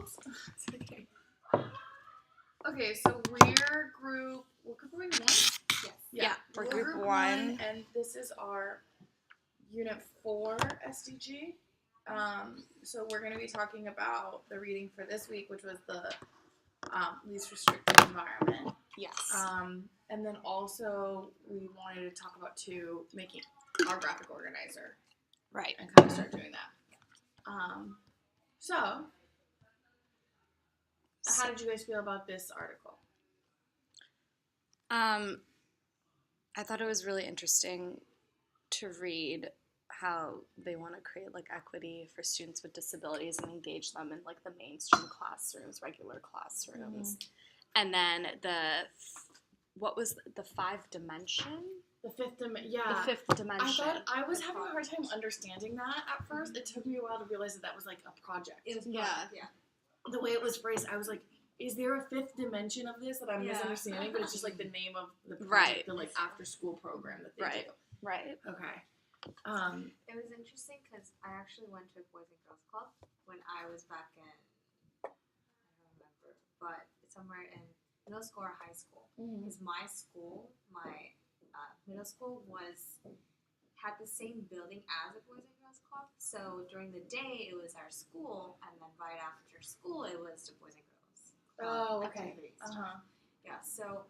Oops. It's okay. Okay, so we're group. What group are we? 1? Yes. Yeah, we're group 1, and this is our Unit 4 SDG. So we're going to be talking about the reading for this week, which was the least restrictive environment. Yes. And then also we wanted to talk about making our graphic organizer. Right. And kind of start doing that. So how did you guys feel about this article? I thought it was really interesting to read how they want to create like equity for students with disabilities and engage them in like the mainstream classrooms, regular classrooms. Mm-hmm. And then what was the 5th dimension? The 5th dimension, yeah. The 5th dimension. I was having a hard time understanding that at first. It took me a while to realize that was like a project. It was yeah. The way it was phrased, I was like, is there a 5th dimension of this that I'm misunderstanding? But it's just like the name of the project, the like after school program that they do. Right. Okay. It was interesting because I actually went to a Boys and Girls Club when I was back in, I don't remember, but somewhere in middle school or high school. Because my school, my middle school had the same building as a Boys and Girls Club. So during the day it was our school, and then right after school it was the Boys and Girls. Activities. Yeah. So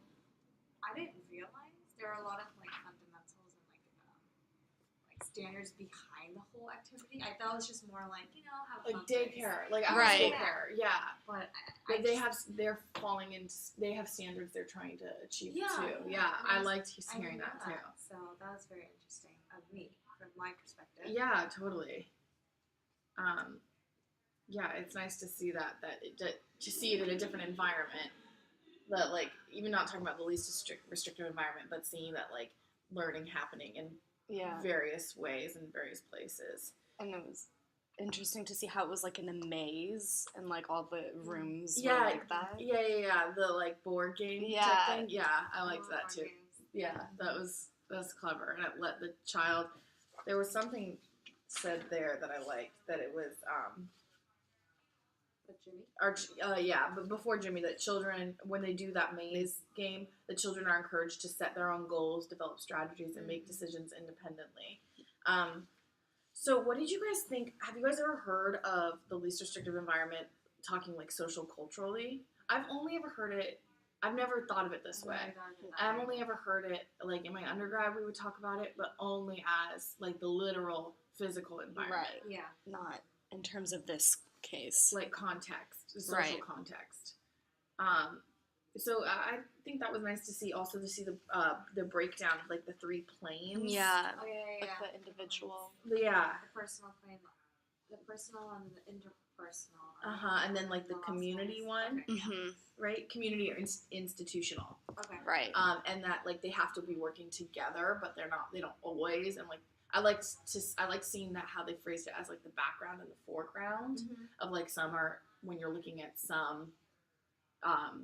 I didn't realize there are a lot of like fundamentals and like standards behind the whole activity. I thought it was just more like have like fun daycare, like after school care. Yeah. But they're falling into. They have standards they're trying to achieve too. Yeah. I liked hearing that too. So that was very interesting of me from my perspective. Yeah, totally. Yeah, it's nice to see to see it in a different environment. That like even not talking about the least restrictive environment, but seeing that like learning happening in various ways in various places. And it was interesting to see how it was like in a maze and like all the rooms were like that. Yeah. The like board game type thing. Yeah, I liked that too. Games. Yeah, that's clever, and it let the child. There was something said there that I liked, that it was Jimmy? But before Jimmy, that children, when they do that maze game, the children are encouraged to set their own goals, develop strategies, and make decisions independently. So what did you guys think? Have you guys ever heard of the least restrictive environment talking like social culturally? I've only ever heard it. I've never thought of it this way. I've only ever heard it like in my undergrad we would talk about it, but only as like the literal physical environment. Right. Yeah. Not in terms of this case. Like context, social context. So I think that was nice to see. Also to see the breakdown of like the 3 planes. Yeah. Oh, yeah. Like the individual. Yeah. The personal plane, the personal and the interpersonal. And then like the community one. Okay. Mm-hmm. Right? Community or institutional. Okay. Right. And that like they have to be working together, but they don't always. And like I like seeing that how they phrased it as like the background and the foreground of like some are when you're looking at some,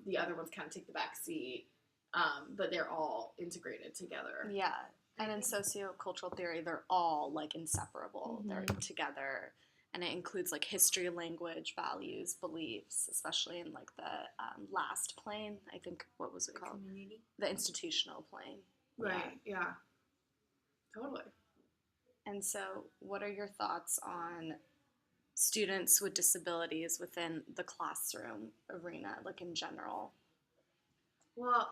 the other ones kind of take the back seat, but they're all integrated together. Yeah, and in sociocultural theory, they're all like inseparable. They're together, and it includes like history, language, values, beliefs, especially in like the last plane. I think what was it called? Community. The institutional plane. Right. Yeah. Totally. And so, what are your thoughts on students with disabilities within the classroom arena, like in general? Well,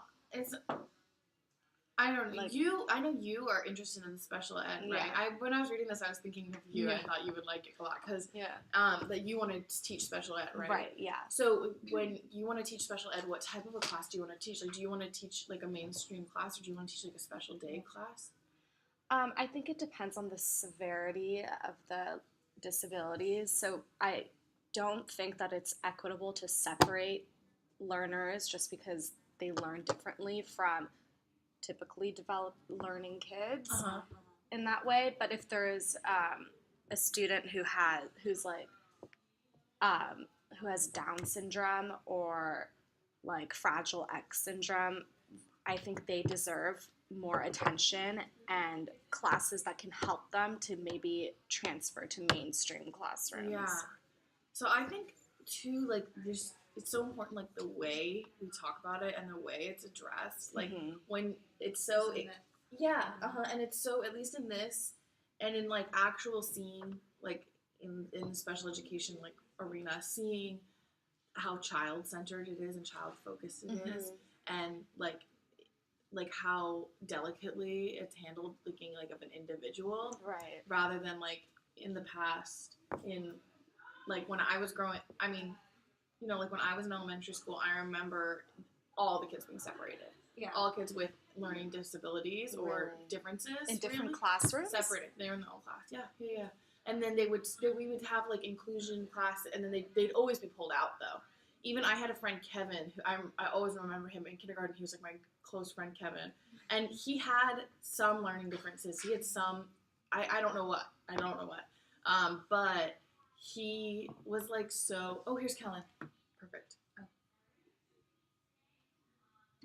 I don't know. Like, I know you are interested in special ed, right? When I was reading this, I was thinking of you. I thought you would like it a lot because that you want to teach special ed, right? Right. Yeah. So when you want to teach special ed, what type of a class do you want to teach? Like, do you want to teach like a mainstream class, or do you want to teach like a special day class? I think it depends on the severity of the disabilities. So I don't think that it's equitable to separate learners just because they learn differently from typically developed learning kids in that way. But if there is a student who has Down syndrome or like Fragile X syndrome, I think they deserve more attention and classes that can help them to maybe transfer to mainstream classrooms. Yeah. So I think too, like, it's so important, like, the way we talk about it and the way it's addressed. Like, when it's so, yeah, and it's so, at least in this, and in, like, actual seeing, like, in special education, like, arena, seeing how child-centered it is and child-focused it is, and, like, how delicately it's handled, thinking, like, of an individual. Right. Rather than, like, in the past, like, when I was growing, I mean, like, when I was in elementary school, I remember all the kids being separated. Yeah. All kids with learning disabilities or Really? differences. In different really, classrooms? separated. They were in the whole class. Yeah. And then we would have, like, inclusion class, and then they'd always be pulled out, though. Even I had a friend, Kevin, who I always remember him in kindergarten. He was, like, my close friend, Kevin. And he had some learning differences. He had some, I don't know what. But he was, like, so, oh, here's Kellen. Perfect. Oh.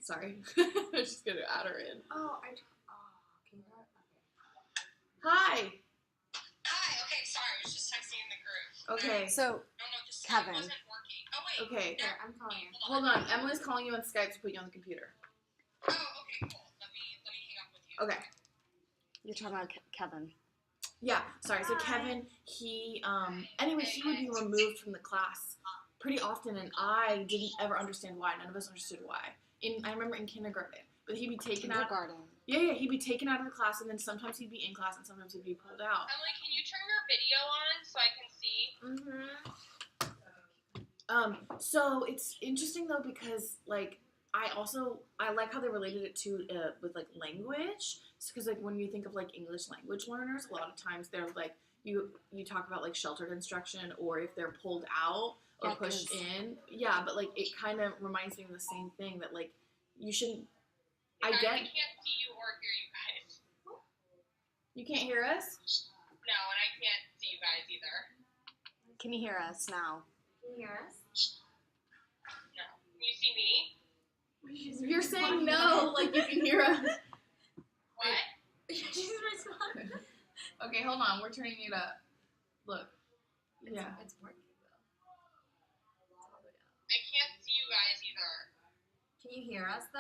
Sorry. I'm just going to add her in. Can you go? Hi. Hi, okay, sorry, I was just texting in the group. Okay. So, No, just Kevin. It wasn't working. Oh, wait. Okay. Here, I'm calling you. Hold on. Emily's calling you on Skype to put you on the computer. Oh, okay, cool. Let me hang up with you. Okay. you're talking about Kevin. Yeah, sorry. So Kevin, he anyway, he would be removed from the class pretty often, and I didn't ever understand why. None of us understood why. I remember in kindergarten, but he'd be taken out. Kindergarten. Yeah, he'd be taken out of the class, and then sometimes he'd be in class, and sometimes he'd be pulled out. Emily, can you turn your video on so I can see? So it's interesting though, because, like, I like how they related it to with, like, language, because, like, when you think of, like, English language learners, a lot of times they're like, you talk about, like, sheltered instruction, or if they're pulled out or Yeah, pushed 'cause- in. Yeah, but, like, it kind of reminds me of the same thing, that, like, you shouldn't. I get can't see you or hear you guys. You can't hear us. No, and I can't see you guys either. Can you hear us now? Can you hear us? No. Can you see me? You're saying no, like, you can hear us. What? She's responding. Okay, hold on. We're turning it up. Look. Yeah. It's working though. I can't see you guys either. Can you hear us though?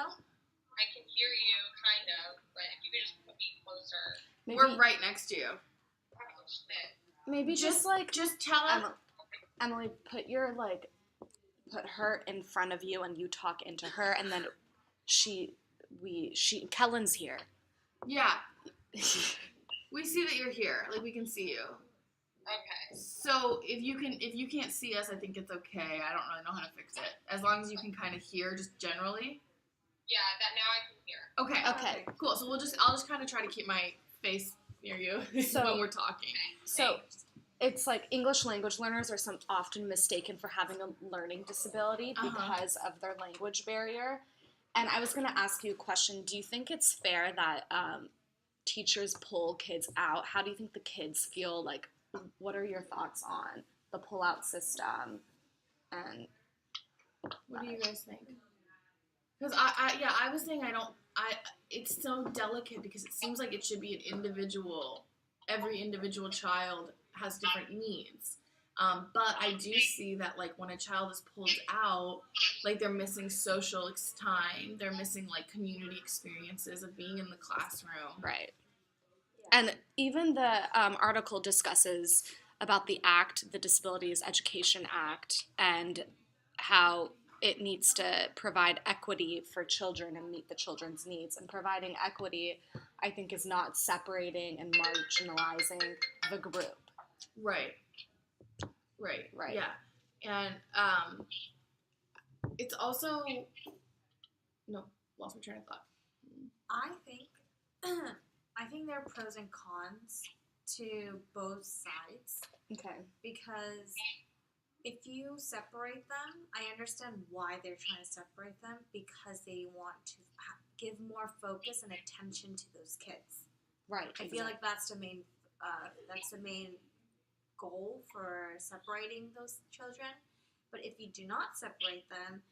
I can hear you, kind of, but if you could just put me closer. Maybe, We're right next to you. Oh, shit. maybe just like Just tell us. Emily, put her in front of you and you talk into her, and then Kellen's here. Yeah. We see that you're here. Like, we can see you. Okay. So if you can't see us, I think it's okay. I don't really know how to fix it. As long as you can kind of hear, just generally. Yeah, that now I can hear. Okay. Okay. Cool. So I'll just kind of try to keep my face near you So- when we're talking. So it's like English language learners are often mistaken for having a learning disability because of their language barrier. And I was going to ask you a question. Do you think it's fair that teachers pull kids out? How do you think the kids feel? Like, what are your thoughts on the pull-out system? And What do you guys think? Because I was saying it's so delicate, because it seems like it should be an individual. Every individual child has different needs. But I do see that, like, when a child is pulled out, like, they're missing social time. They're missing, like, community experiences of being in the classroom. right. And even the article discusses about the act, the Disabilities Education Act, and how it needs to provide equity for children and meet the children's needs. And providing equity, I think, is not separating and marginalizing the group. Right. Yeah. And it's also lost my train of thought. I think there are pros and cons to both sides, Okay. because if you separate them, I understand why they're trying to separate them, because they want to give more focus and attention to those kids. Right. I feel like that's the main goal for separating those children. But if you do not separate them,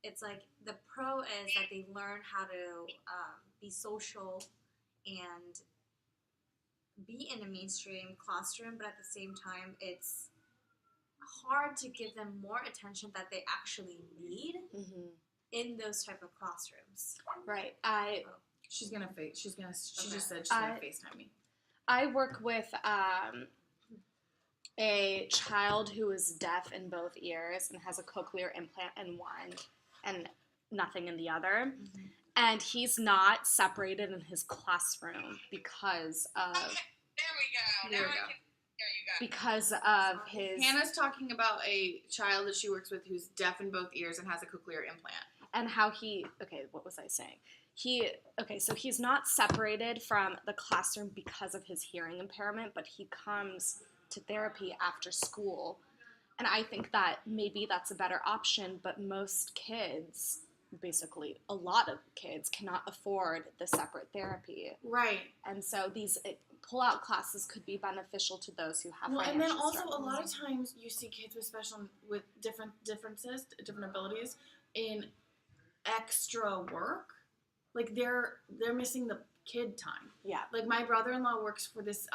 it's like the pro is that they learn how to be social and be in a mainstream classroom, but at the same time, it's hard to give them more attention that they actually need Mm-hmm. in those type of classrooms. Right. She Okay. just said she's gonna FaceTime me. I work with a child who is deaf in both ears and has a cochlear implant in one and nothing in the other. Mm-hmm. And he's not separated in his classroom because of There we go. There we Now I go. can hear you guys. because of his Hannah's talking about a child that she works with who's deaf in both ears and has a cochlear implant. and how he what was I saying? So he's not separated from the classroom because of his hearing impairment, but he comes to therapy after school. And I think that maybe that's a better option, but most kids, basically a lot of kids, cannot afford the separate therapy. Right. And so these pull-out classes could be beneficial to those who have Well, and financial then also struggles. a lot of times you see kids with different differences, different abilities in extra work. Like they're missing the kid time. Yeah. Like my brother-in-law works for this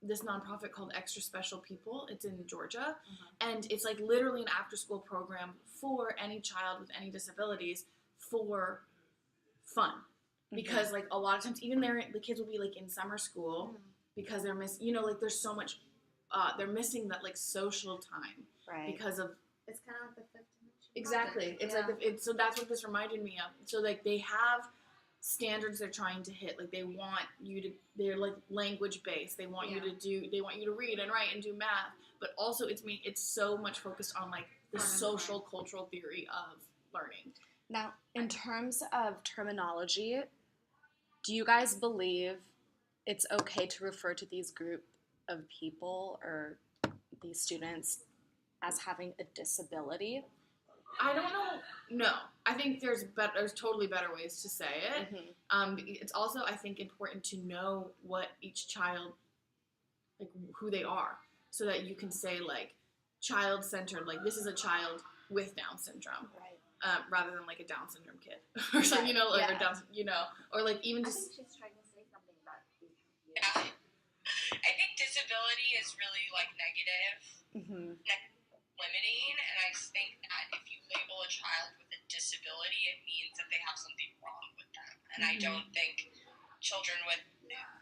this nonprofit called Extra Special People. It's in Georgia, and it's like literally an after-school program for any child with any disabilities for fun. Because like a lot of times, even the kids will be like in summer school because they're like there's so much, they're missing that like social time Right. because of It's kind of like the fifth dimension. exactly. It's like so that's what this reminded me of. So like they have standards they're trying to hit. Like they want you to, they're like language based. They want you to read and write and do math. But also it's so much focused on like the social cultural theory of learning. Now, in terms of terminology, do you guys believe it's okay to refer to these group of people or these students as having a disability? I don't know. No, I think there's totally better ways to say it. It's also, I think, important to know what each child, like who they are, so that you can say like child-centered, like this is a child with Down syndrome, Right. rather than like a Down syndrome kid or something, or Yeah. Down, or like even I just think she's trying to say something about these. Yeah. I think disability is really like negative, Mm-hmm. limiting, and I think that if you label a child with a disability, it means that they have something wrong with them. And I don't think children with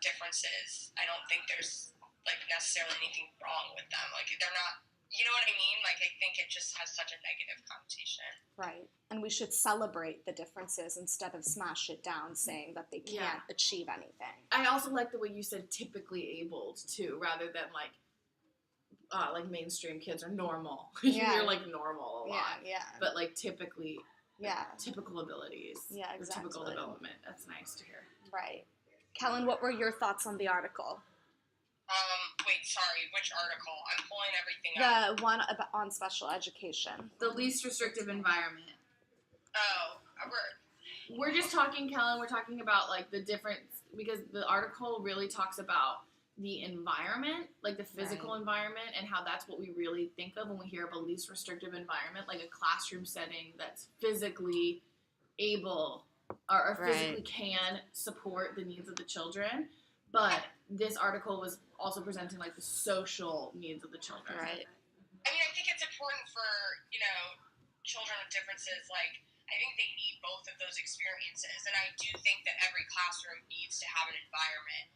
differences, I don't think there's like necessarily anything wrong with them. Like they're not, you know what I mean? Like I think it just has such a negative connotation. Right. And we should celebrate the differences instead of smash it down saying that they can't achieve anything. I also like the way you said typically abled too, rather than like mainstream kids are normal. Yeah. You're like normal a lot. Yeah. But like typical abilities. Yeah, or typical exactly. development. That's nice to hear. Right. Kellen, what were your thoughts on the article? Wait, sorry, which article? I'm pulling everything up. The one on special education. The least restrictive environment. Oh, We're just talking, Kellen, we're talking about like the difference, because the article really talks about the environment, like the physical environment, and how that's what we really think of when we hear of a least restrictive environment, like a classroom setting that's physically able or physically can support the needs of the children. But this article was also presenting like the social needs of the children. Right. I mean, I think it's important for, children with differences. Like, I think they need both of those experiences. And I do think that every classroom needs to have an environment,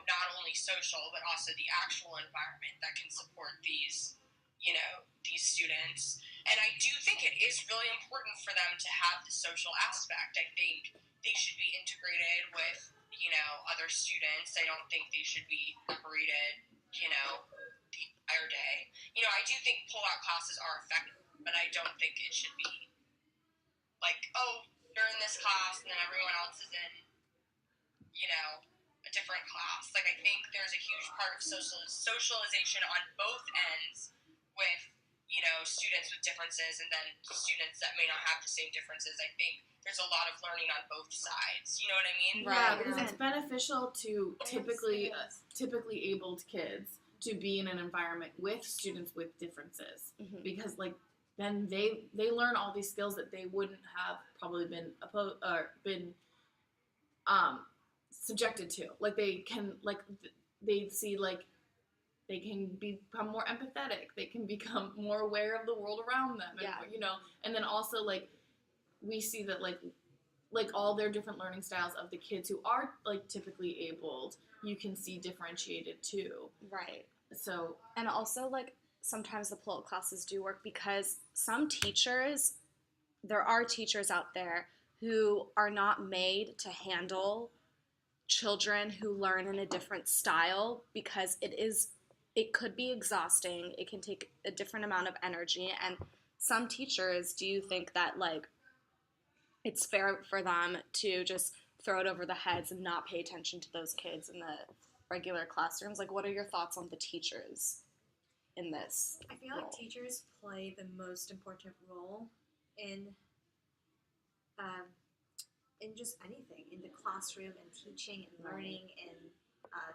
not only social, but also the actual environment that can support these, these students. And I do think it is really important for them to have the social aspect. I think they should be integrated with, other students. I don't think they should be separated, the entire day. I do think pull-out classes are effective, but I don't think it should be like, oh, you're in this class and then everyone else is in, a different class. Like, I think there's a huge part of socialization on both ends with, students with differences and then students that may not have the same differences. I think there's a lot of learning on both sides. You know what I mean? Yeah, Right. because it's beneficial to typically abled kids to be in an environment with students with differences, because like then they learn all these skills that they wouldn't have probably been subjected to. Like they can they see like they can become more empathetic, they can become more aware of the world around them, and Yeah. and then also like we see that like all their different learning styles of the kids who are like typically abled, you can see differentiated too. Right. So And also, like, sometimes the pull-out classes do work because there are teachers out there who are not made to handle children who learn in a different style because it could be exhausting. It can take a different amount of energy. And some teachers, do you think that, like, it's fair for them to just throw it over the heads and not pay attention to those kids in the regular classrooms? Like, what are your thoughts on the teachers in this I feel like role? teachers play the most important role in um, in just anything in the classroom and teaching and learning and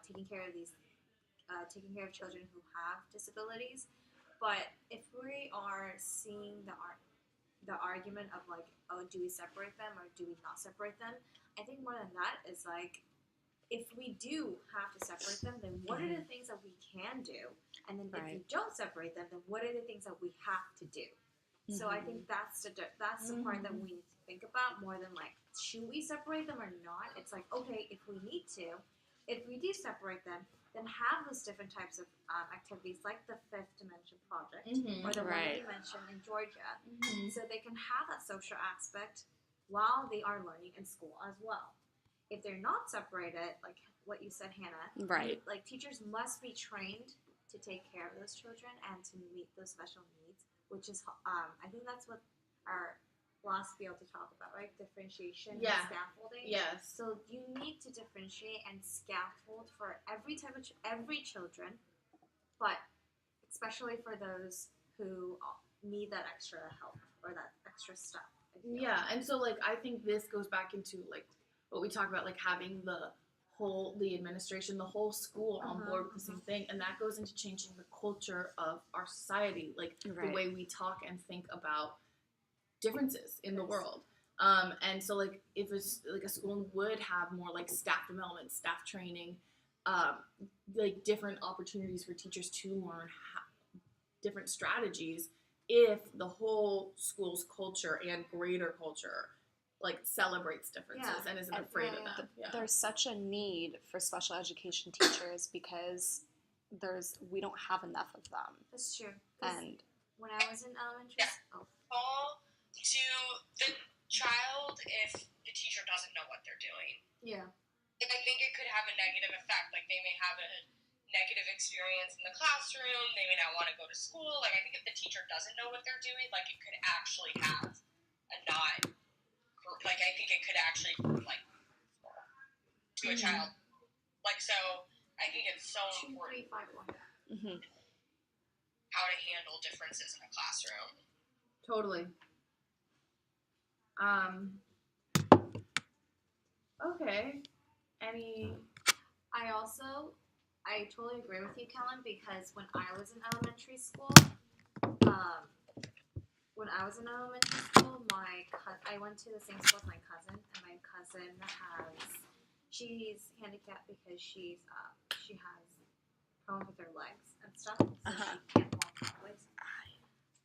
taking care of children who have disabilities. But if we are seeing the argument of like, oh, do we separate them or do we not separate them? I think more than that is like, if we do have to separate them, then what are the things that we can do? And then if we don't separate them, then what are the things that we have to do? So I think that's the part that we need to think about more than like, should we separate them or not? It's like, okay, if we need to, if we do separate them, then have those different types of activities like the Fifth Dimension Project or the one that you mentioned in Georgia, so they can have that social aspect while they are learning in school as well. If they're not separated, like what you said, Hannah, Right. like teachers must be trained to take care of those children and to meet those special needs, which is, I think that's what our philosophy ought to talk about, right? Differentiation and scaffolding. yes. So you need to differentiate and scaffold for every children, but especially for those who need that extra help or that extra stuff. Yeah, and so like I think this goes back into like what we talk about, like having the administration, the whole school on board with the same thing, and that goes into changing the culture of our society, like the way we talk and think about differences in the world. And so like if it's like a school would have more like staff development, staff training, like different opportunities for teachers to learn different strategies, if the whole school's culture and greater culture like celebrates differences and isn't afraid of them. Yeah. There's such a need for special education teachers because we don't have enough of them. That's true. And when I was in elementary school, Fall to the child if the teacher doesn't know what they're doing. Yeah. Like, I think it could have a negative effect. Like, they may have a negative experience in the classroom. They may not want to go to school. Like, I think if the teacher doesn't know what they're doing, like, it could actually have a not. Like, I think it could actually, like, to a child. Like, so, I think it's so 2, 3, important 5, 1. how to handle differences in a classroom. Totally. Okay. I totally agree with you, Kellen, because when I was in elementary school, I went to the same school as my cousin, and my cousin she's handicapped because she has problems with her legs and stuff, so she can't walk properly.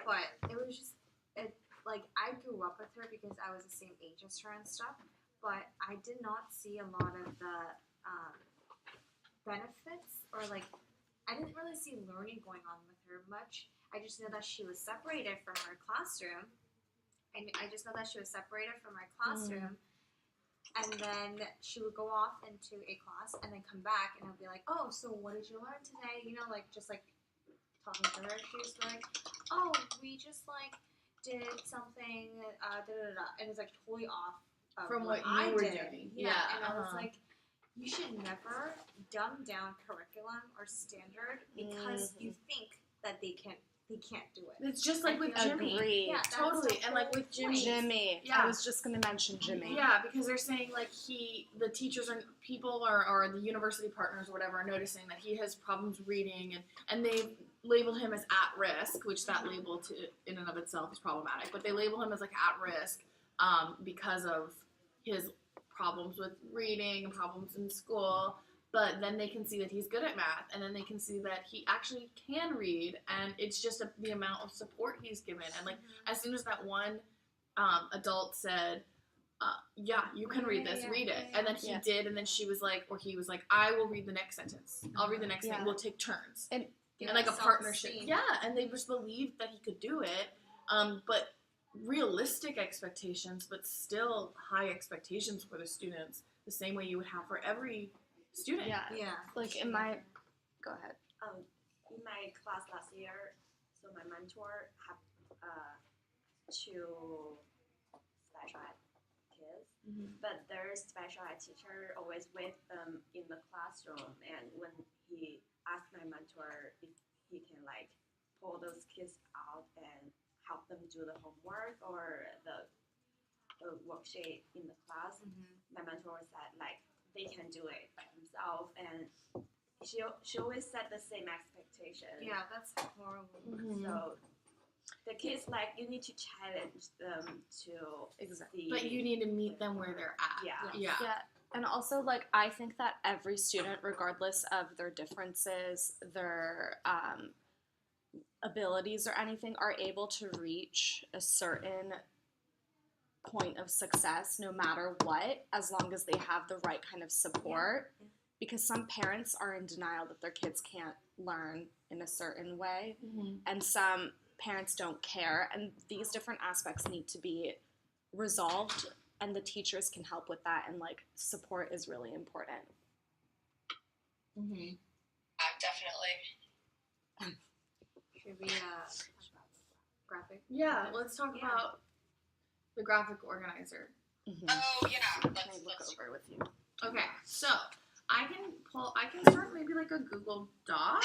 But it was just, like, I grew up with her because I was the same age as her and stuff, but I did not see a lot of the benefits, or like, I didn't really see learning going on with her much. I just know that she was separated from her classroom, and and then she would go off into a class and then come back, and I'd be like, oh, so what did you learn today? You know, like, just like talking to her, she was like, oh, we just like did something, and it's like totally off from what I you were did. doing. Yeah, and I was like, you should never dumb down curriculum or standard because you think that they can't do it. It's just like with Jimmy. Agree. Yeah, Totally. And like with Jimmy. Jimmy. Yeah. I was just going to mention Jimmy. Yeah, because they're saying like the teachers and people or the university partners or whatever are noticing that he has problems reading, and they label him as at risk, which that label in and of itself is problematic, but they label him as like at risk because of his problems with reading and problems in school. but then they can see that he's good at math, and then they can see that he actually can read, and it's just the amount of support he's given. And like as soon as that one adult said, yeah, you can read this, read it, and then he did, and then she was like, or he was like, I will read the next sentence, I'll read the next thing, we'll take turns, and like a partnership. And they just believed that he could do it, but realistic expectations, but still high expectations for the students, the same way you would have for every student. Like in my, go ahead. In my class last year, so my mentor have two special ed kids, but their special ed teacher always with them in the classroom, and when he asked my mentor if he can like pull those kids out and help them do the homework or the worksheet in the class, my mentor said like they can do it by themselves, and she always set the same expectation. Yeah, that's horrible. So the kids, like, you need to challenge them to see. But you need to meet them where they're at. Yeah. And also, like, I think that every student, regardless of their differences, their abilities or anything, are able to reach a certain point of success no matter what, as long as they have the right kind of support. Because some parents are in denial that their kids can't learn in a certain way, and some parents don't care, and these different aspects need to be resolved, and the teachers can help with that, and like support is really important. Definitely. Should we graphic? Yeah, let's talk about the graphic organizer. Oh yeah, Can I let's look over with you? Okay, so I can start maybe like a Google Doc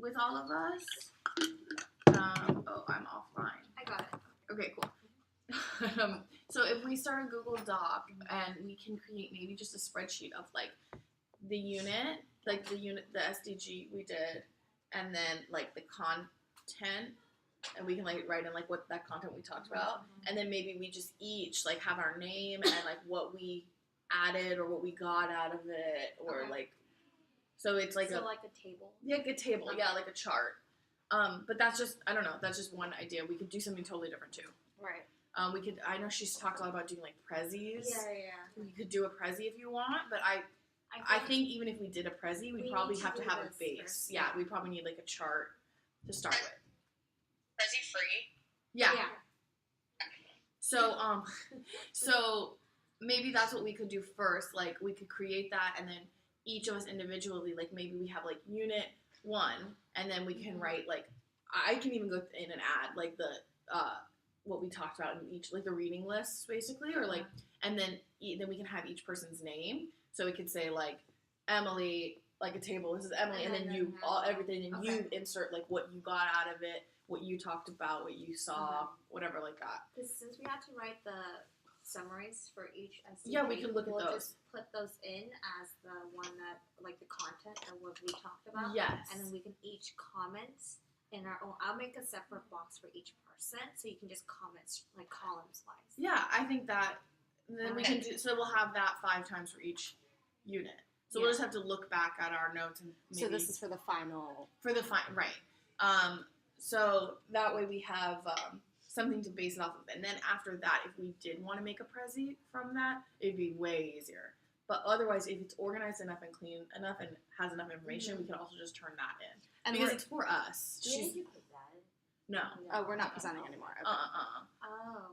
with all of us. Oh, I'm offline. I got it. Okay, cool. So if we start a Google Doc and we can create maybe just a spreadsheet of like the unit, the SDG we did, and then like the content, and we can like write in like what that content we talked about, and then maybe we just each like have our name and like what we added or what we got out of it, or like, so it's like like a table. Yeah, like a table. Yeah, like a chart. But that's just, I don't know, that's just one idea. We could do something totally different too. Right. We could, I know she's talked a lot about doing like prezzies. Yeah. You could do a prezzy if you want, but I think even if we did a prezzy, we'd probably have to have a base. First. Yeah, we probably need like a chart to start with. Prezi free. Yeah. So, so maybe that's what we could do first. Like, we could create that, and then each of us individually, like, maybe we have, like, unit 1, and then we can write, like, I can even go in and add, like, the, what we talked about in each, like, the reading lists, basically, or, like, and then we can have each person's name. So we could say, like, Emily, like, a table, this is Emily, and then you, everything, and you insert, like, what you got out of it, what you talked about, what you saw, whatever like that. Because since we had to write the summaries for each SDG, we can look at those. Just put those in as the one that, like the content of what we talked about. Yes. And then we can each comment in our own. I'll make a separate box for each person, so you can just comment like columns wise. Yeah, I think that. Then we can do. So we'll have that 5 times for each unit. So we'll just have to look back at our notes and maybe. So this is for the final. Right. So that way we have something to base it off of. And then after that, if we did want to make a prezzy from that, it'd be way easier. But otherwise, if it's organized enough and clean enough and has enough information, we can also just turn that in. And because it's for us. Do you need to present? No. Oh, we're not presenting anymore. Okay. Oh.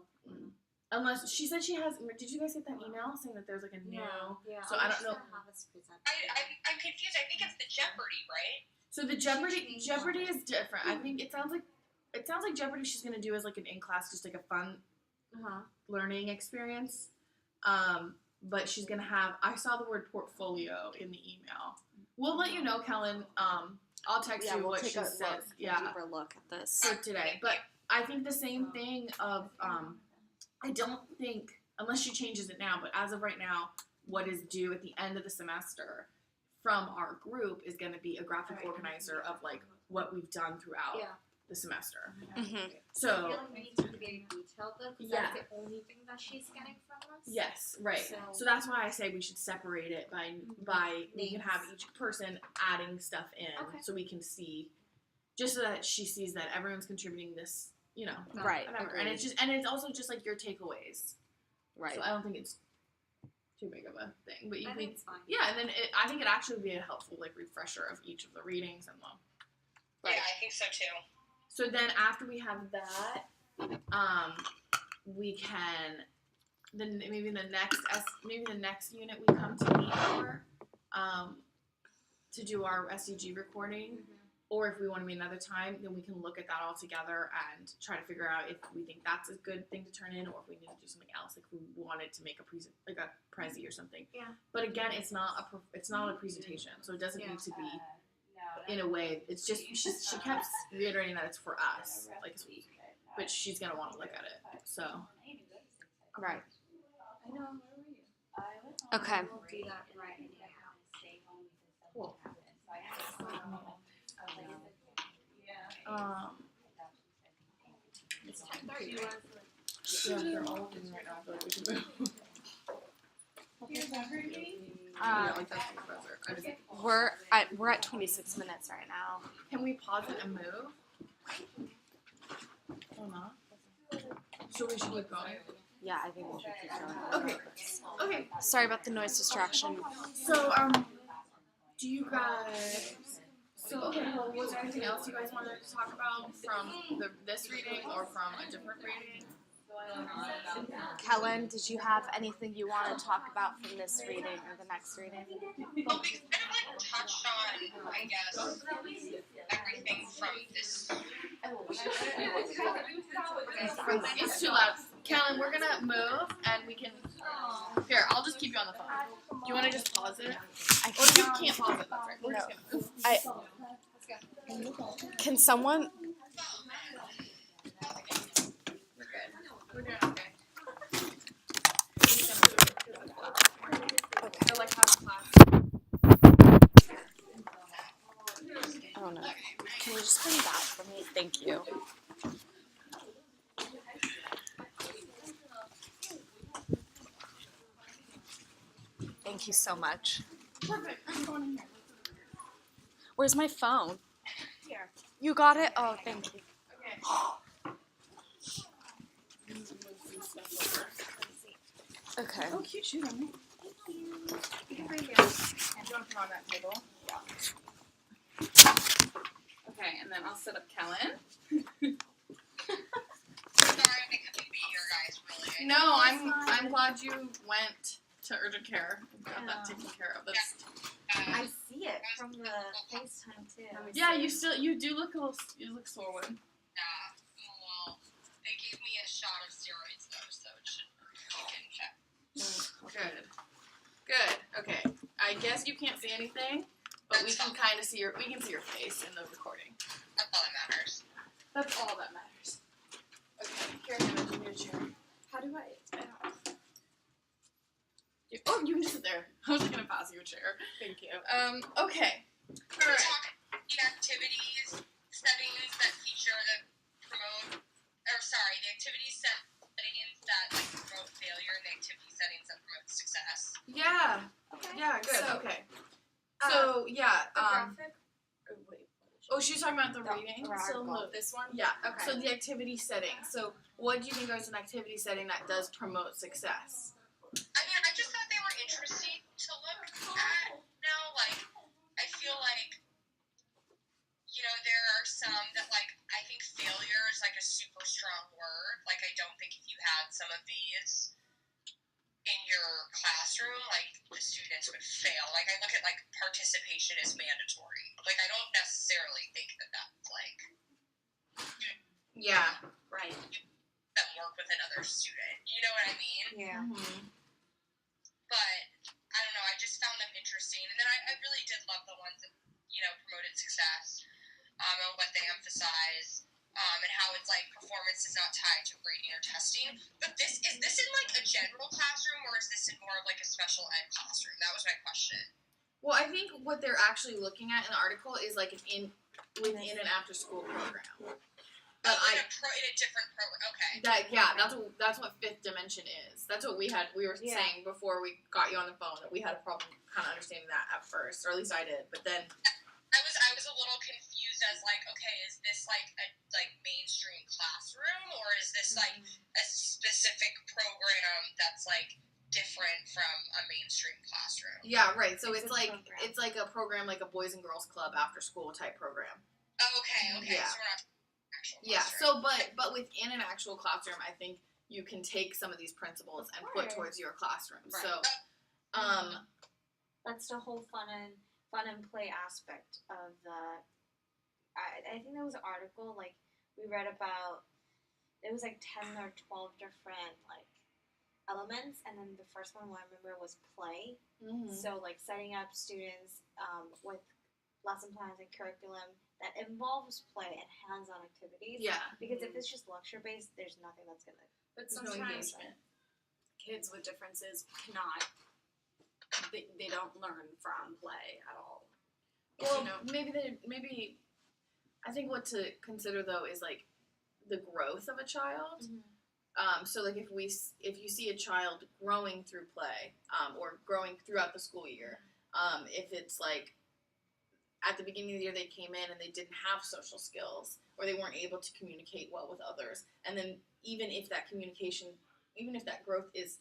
Unless, she said she has, did you guys get that email saying that there's like a new, Yeah. so I don't know. Have us present. I'm confused. I think it's the Jeopardy, right? So the Jeopardy is different. I think it sounds like Jeopardy she's gonna do as like an in-class, just like a fun learning experience. But she's gonna have, I saw the word portfolio in the email. We'll let you know, Kellen. I'll text you we'll what take she a says. look, a deeper look at this. For today. But I think the same thing of I don't think, unless she changes it now, but as of right now, what is due at the end of the semester from our group is going to be a graphic organizer of like what we've done throughout the semester. Mm-hmm. I So feel like we need to be very detailed though, because Yeah. that's the only thing that she's getting from us. yes, right. So- So that's why I say we should separate it by we can have each person adding stuff in, Okay. so we can see, just so that she sees that everyone's contributing this, you know, Right. whatever. And it's also just like your takeaways. Right. So I don't think it's too big of a thing, but you I can, think it's fine. yeah. And then I think it actually would be a helpful like refresher of each of the readings and the. Right. Yeah, I think so too. So then after we have that, we can then maybe the next unit we come to meet for, to do our SDG recording, or if we want to meet another time, then we can look at that all together and try to figure out if we think that's a good thing to turn in, or if we need to do something else, like we wanted to make a prezi or something. Yeah. But again, it's not a presentation, so it doesn't need to be. In a way, it's just she kept reiterating that it's for us, like, but she's gonna want to look at it. So Right. I know. Okay. We'll do that right now. cool. It's 10:30. Yeah, they're all doing right now. I feel like we should move. Yeah, like that's the professor. I just, We're at 26 minutes right now. can we pause it and move? Or not? So we should keep going. Yeah, I think we should keep going. Okay. Okay. Sorry about the noise distraction. So do you guys? So okay. Well, was there anything else you guys wanted to talk about from this reading or from a different reading? Kellen, did you have anything you want to talk about from this reading or the next reading? Well, we kind of like touched on, I guess, everything from this. It's too loud. Kellen, we're gonna move and we can. Here, I'll just keep you on the phone. Do you want to just pause it? Or you can't pause it. That's right. We're just gonna move. Can someone? We're good. We're doing okay. They're like having class. Oh no. Can you just bring that for me? Thank you. Thank you so much. Perfect. I'm going in here. Where's my phone? Here. You got it? Oh, thank you. Okay. Okay. Oh, cute shoes on me. You can bring it. Do you want to put on that table? Yeah. Okay, and then I'll set up Kellen. Sorry, I couldn't be here, guys. Really. No, I'm glad you went to urgent care and got that taken care of. That's, I see it from the FaceTime too. yeah, you do look you look swollen. Well, they gave me a shot of steroids though, so it should be in check. Good. Okay. I guess you can't see anything, but we can kind of see your face in the recording. That's all that matters. That's all that matters. Okay. Here, Hannah, give me a chair. How do I? Oh, you can just sit there. I was just gonna pass you a chair. Thank you. Okay. We're talking activities, settings that feature that promote, the activity settings that promote failure and the activity settings that promote success. Yeah. Okay. Yeah. Good. So, okay. So yeah. The graphic. Or wait. Oh, she's talking about the reading. So This one. Yeah. Okay. So the activity setting. So what do you think is an activity setting that does promote success? I mean, I just thought they were interesting to look at. Like, I feel like, there are some that, I think failure is, a super strong word. I don't think if you had some of these in your classroom, the students would fail. I look at, participation is mandatory. I don't necessarily think that that's, Yeah. Right. them work with another student. You know what I mean? Yeah. Mm-hmm. But I don't know, I just found them interesting. And then I really did love the ones that, promoted success, and what they emphasize, and how it's performance is not tied to grading or testing. But is this in a general classroom, or is this in more of a special ed classroom? That was my question. Well, I think what they're actually looking at in the article is within an after school program. But in a different program. Okay. That's what Fifth Dimension is. That's what we were saying before we got you on the phone, that we had a problem kind of understanding that at first, or at least I did. But then I was a little confused as like, okay, is this like a mainstream classroom, or is this like a specific program that's like different from a mainstream classroom? yeah, right. So it's a like program. it's like a program, like a Boys and Girls Club after school type program. Oh, okay. Yeah. So we're not actual Yeah. classroom. So but within an actual classroom, I think you can take some of these principles and put course. towards your classroom. Right. So That's the whole fun and play aspect of the. I think there was an article like we read about. It was like 10 or 12 different like elements, and then the first one I remember was play. So like setting up students with lesson plans and curriculum that involves play and hands-on activities. yeah. Because if it's just lecture based, there's nothing that's gonna. But There's no sometimes engagement. kids with differences cannot. They don't learn from play at all. Well, You know? maybe I think what to consider though is like the growth of a child. So like if you see a child growing through play, or growing throughout the school year, if it's like at the beginning of the year they came in and they didn't have social skills, or they weren't able to communicate well with others, and then even if that growth is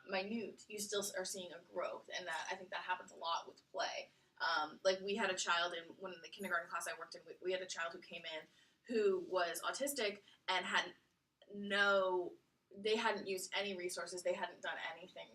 minute, you still are seeing a growth, and that I think that happens a lot with play. Like we had a child in one of the kindergarten class I worked in. We had a child who came in who was autistic and they hadn't used any resources. They hadn't done anything.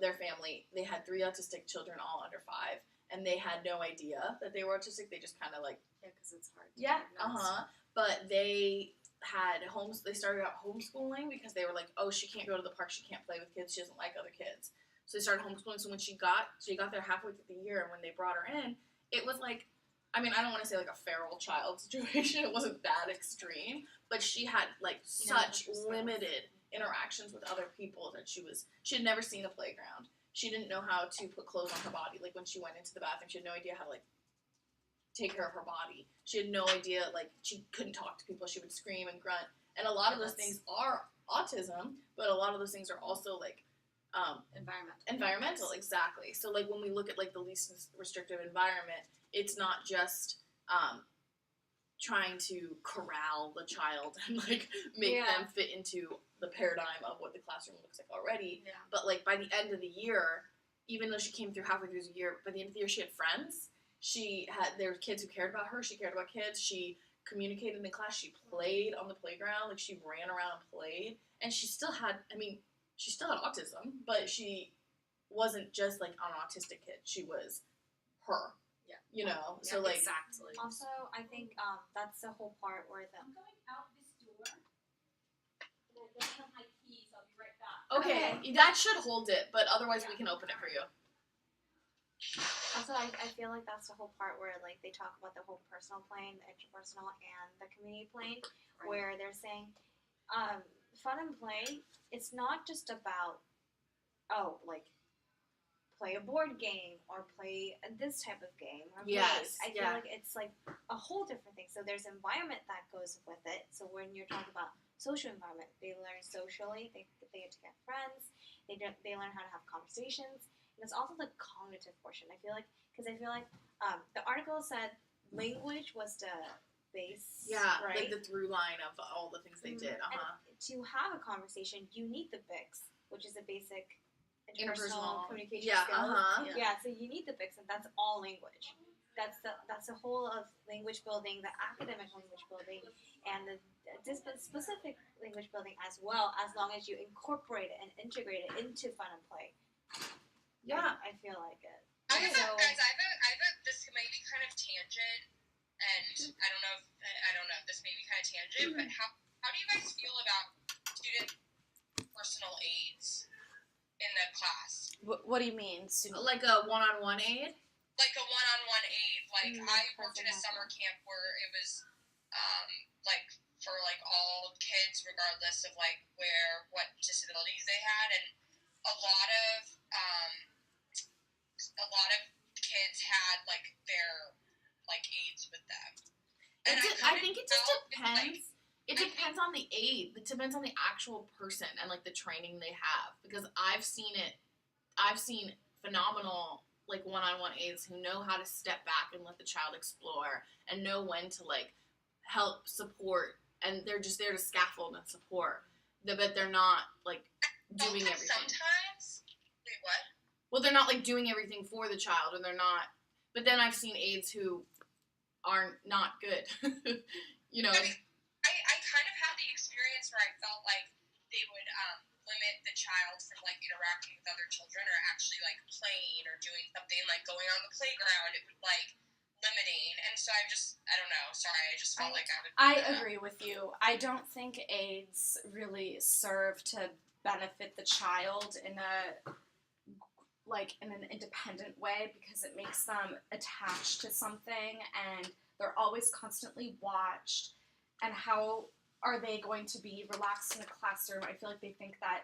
Their family, they had 3 autistic children, all under 5, and they had no idea that they were autistic. They just kind of like, Yeah, because it's hard. To yeah, diagnose. But they had they started out homeschooling because they were like, oh, she can't go to the park, she can't play with kids, she doesn't like other kids. So they started homeschooling. So when she got there halfway through the year, and when they brought her in, it was like, I mean, I don't want to say like a feral child situation. It wasn't that extreme, but she had like such limited interactions with other people that she had never seen a playground. She didn't know how to put clothes on her body. Like when she went into the bathroom, she had no idea how to like take care of her body. She had no idea, like she couldn't talk to people. She would scream and grunt. And a lot of those things are autism, but a lot of those things are also like environmental, exactly. So like when we look at like the least restrictive environment, it's not just trying to corral the child and like make them fit into the paradigm of what the classroom looks like already. Yeah. But like by the end of the year, even though she came through halfway through the year, by the end of the year she had friends. There were kids who cared about her. She cared about kids. She communicated in class. She played on the playground. Like she ran around and played. And she still had autism, but she wasn't just like an autistic kid. She was her. Yeah. You know? Yeah, So like exactly. Also, I think that's the whole part where I'm going out this door, and I don't have my keys. I'll be right back. okay, that should hold it, but otherwise we can open it for you. Also, I feel like that's the whole part where like they talk about the whole personal plane, the interpersonal, and the community plane, Right. where they're saying fun and play. It's not just about like play a board game or play this type of game or Yes, race. I yeah. feel like it's like a whole different thing. So there's environment that goes with it. So when you're talking about social environment, they learn socially. They get to get friends. They learn how to have conversations. And it's also the cognitive portion. I feel like the article said language was the base. Yeah, right. like the through line of all the things they did. And to have a conversation, you need the BICS, which is a basic interpersonal communication Yeah, skills. Yeah, so you need the BICS, and that's all language. That's the whole of language building, the academic language building, and the specific language building as well, as long as you incorporate it and integrate it into fun and play. Yeah. I feel like it. I have a this may be kind of tangent, and I don't know if this may be kind of tangent, but how do you guys feel about student personal aides in the class? What do you mean? Student? Like a one-on-one aid? Like a one-on-one aid. Like I worked in a cousin summer camp where it was like for like all kids regardless of like what disabilities they had, and a lot of kids had like their like aides with them. And I think it just couldn't tell if, depends. It depends on the aid. It depends on the actual person and like the training they have. Because I've seen phenomenal like one-on-one aides who know how to step back and let the child explore and know when to like help support, and they're just there to scaffold and support. But they're not like doing everything. Sometimes. Wait, what? Well, they're not like doing everything for the child, or they're not. But then I've seen aides who are not good. You know. I mean, I kind of had the experience where I felt like they would limit the child from like interacting with other children or actually like playing or doing something like going on the playground. It would like limiting, and so I don't know. Sorry, I just felt like I would. I agree with you. I don't think aids really serve to benefit the child in an independent way, because it makes them attached to something and they're always constantly watched. And how are they going to be relaxed in a classroom? I feel like they think that,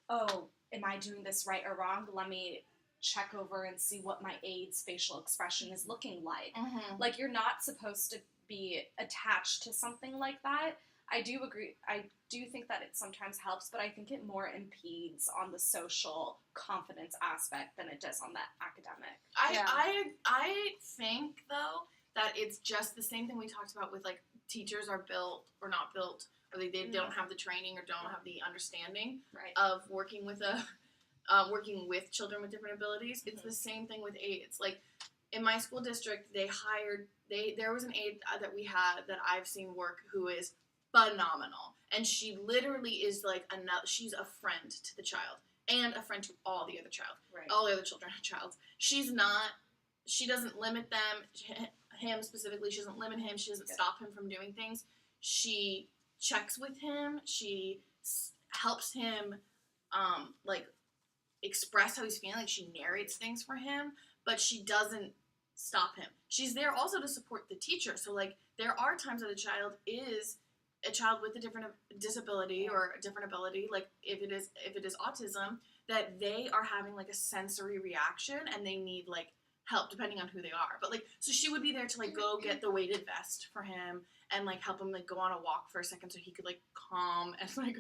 oh, am I doing this right or wrong? Let me check over and see what my aide's facial expression is looking like. Mm-hmm. Like, you're not supposed to be attached to something like that. I do agree. I do think that it sometimes helps, but I think it more impedes on the social confidence aspect than it does on the academic. I think though that it's just the same thing we talked about with like teachers are built or not built, or they don't have the training or don't have the understanding Right. of working with children with different abilities. It's the same thing with aides. Like in my school district, there was an aide that we had that I've seen work who is phenomenal, and she literally is like she's a friend to the child and a friend to all the other all the other children and child. She doesn't limit him specifically. She doesn't limit him. She doesn't stop him from doing things. She checks with him. She helps him like express how he's feeling. Like she narrates things for him, but she doesn't stop him. She's there also to support the teacher. So like there are times that a child with a different disability or a different ability, like if it is autism, that they are having like a sensory reaction and they need like help depending on who they are. But like, so she would be there to like go get the weighted vest for him and like help him like go on a walk for a second so he could like calm and like,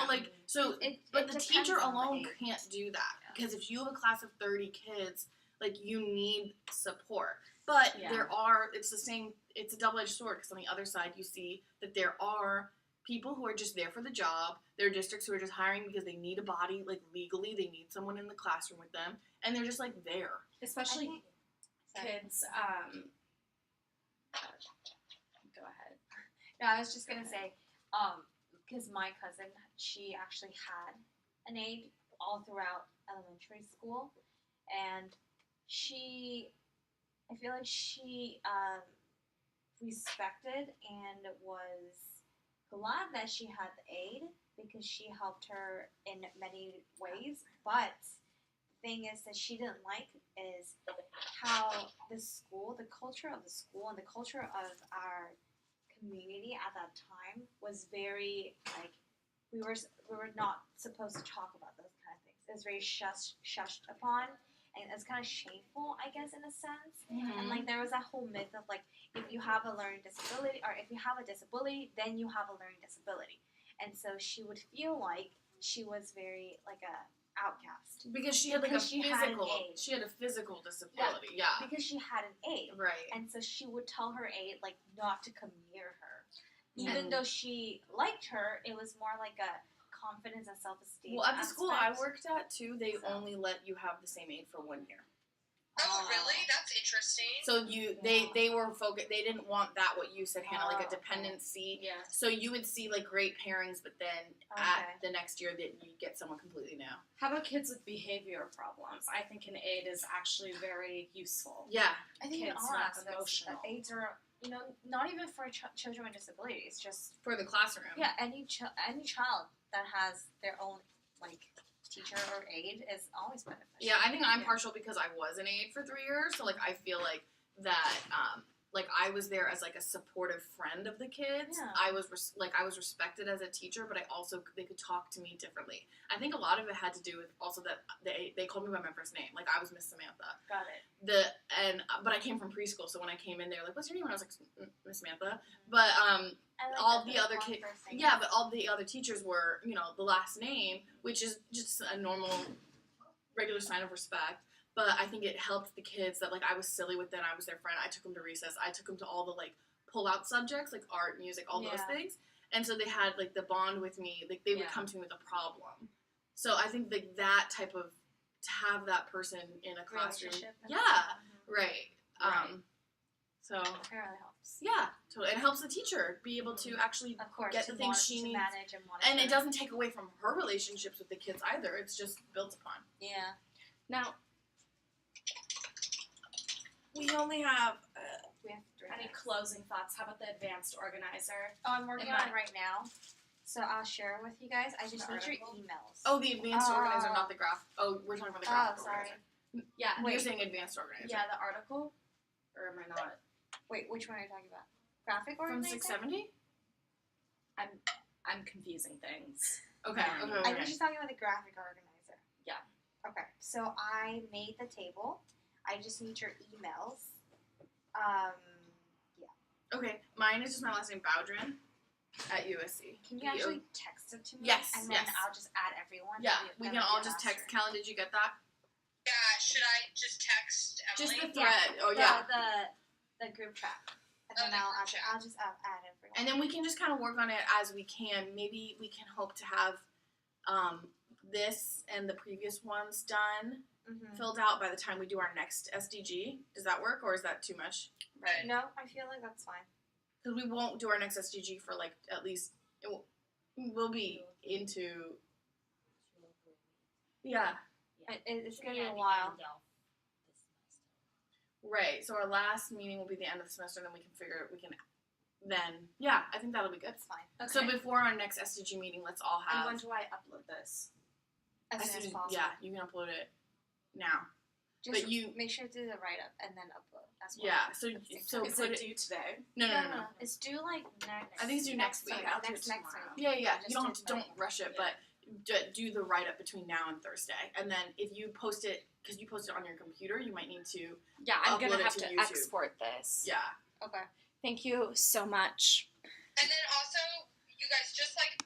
like, so, but the teacher alone can't do that, because if you have a class of 30 kids, like you need support. But it's a double-edged sword, because on the other side you see that there are people who are just there for the job. There are districts who are just hiring because they need a body, like legally, they need someone in the classroom with them, and they're just like there. Especially kids, go ahead. No, I was just gonna say, because my cousin, she actually had an aide all throughout elementary school, and I feel like she respected and was glad that she had the aide, because she helped her in many ways. But the thing is that she didn't like is how the culture of the school and the culture of our community at that time was very like we were not supposed to talk about those kind of things. It was very shushed upon. And it's kind of shameful, I guess, in a sense. Mm-hmm. And like there was that whole myth of like, if you have a learning disability, or if you have a disability, then you have a learning disability. And so she would feel like she was very like a outcast Because she had like Because she had an aide. she had a physical disability. Yeah. because she had an aide. Right. And so she would tell her aide like not to come near her, even though she liked her. It was more like a confidence and self-esteem. Well, at the school I aspect. worked at too, they So. only let you have the same aide for 1 year. Oh, really? That's interesting. So they were focused. They didn't want that, what you said, Hannah, like a Oh, okay. dependency. Yeah. So you would see like great pairings, but then at the next year that you get someone completely new. How about kids with behavior problems? I think an aide is actually very useful. Yeah. I think in kids all who are aspects, emotional. aides are, not even for children with disabilities, just For the classroom. any child that has their own like teacher or aide is always beneficial. Yeah, I think I'm partial because I was an aide for 3 years, so like I feel like that, like I I was there as like a supportive friend of the kids. Yeah. I was I was respected as a teacher, but I also they could talk to me differently. I think a lot of it had to do with also that they called me by my first name. Like I was Miss Samantha. Got it. But I came from preschool, so when I came in, they were like, "What's your name?" And I was like, "Miss Samantha." But I like all that the they're other calling kids, first names. yeah, but all the other teachers were, the last name, which is just a normal, regular sign of respect. But I think it helped the kids that, like, I was silly with them. I was their friend. I took them to recess. I took them to all the, like, pull-out subjects, like art, music, all those Yeah. things. And so they had, like, the bond with me. Like, they would Yeah. come to me with a problem. So I think, like, that type of, to have that person in a classroom. Relationship and Yeah, stuff. right. Right. So, It really helps. yeah, totally. It helps the teacher be able to actually Of course, get to the things she to needs. manage and monitor. And it doesn't take away from her relationships with the kids either. It's just built upon. Yeah. Now, We only have. We have 3 any minutes. closing thoughts? How about the advanced organizer? Oh, I'm working Am on I- it right now, so I'll share it with you guys. I just The need your article? emails. Oh, the advanced Oh. organizer, not the graph. Oh, we're talking about the Oh, graphic sorry. organizer. Yeah. You're saying advanced organizer. Yeah, the article. Or am I not? Wait, which one are you talking about? Graphic From organizer? 670. I'm confusing things. Okay. I Okay. I Okay. think she's talking about the graphic organizer. Yeah. Okay, so I made the table. I just need your emails. Okay. Mine is just my last name, Bowdrin, at USC. Can you actually text it to me? Yes, And then yes. I'll just add everyone. Yeah, That'd be- we that can would all be just faster. text. Callan, did you get that? Yeah, should I just text Just Emily? the thread. Oh yeah. The group chat. And Oh, then the I'll group chat. just add everyone. And then we can just kind of work on it as we can. Maybe we can hope to have this and the previous ones done, filled out by the time we do our next SDG. Does that work, or is that too much? Right. No, I feel like that's fine. Because we won't do our next SDG for like at least we'll be into It's gonna be a while. right. So our last meeting will be the end of the semester, and then we can I think that'll be good. That's fine. Okay. So before our next SDG meeting, let's all and have when do I upload this? As soon as SDG possible. yeah, you can upload it now. Just but you- make sure to do the write up and then upload as well. Yeah. So Is put it it due today? no. It's due like next. I think it's due next week. I'll do it next tomorrow. week. Yeah. Just You don't do have to, it don't Friday. rush it, Yeah. but do the write up between now and Thursday, and then if you post it because you post it on your computer, you might need to Yeah, I'm Upload gonna it have to to YouTube. export this. yeah. Okay. Thank you so much. And then also, you guys, just like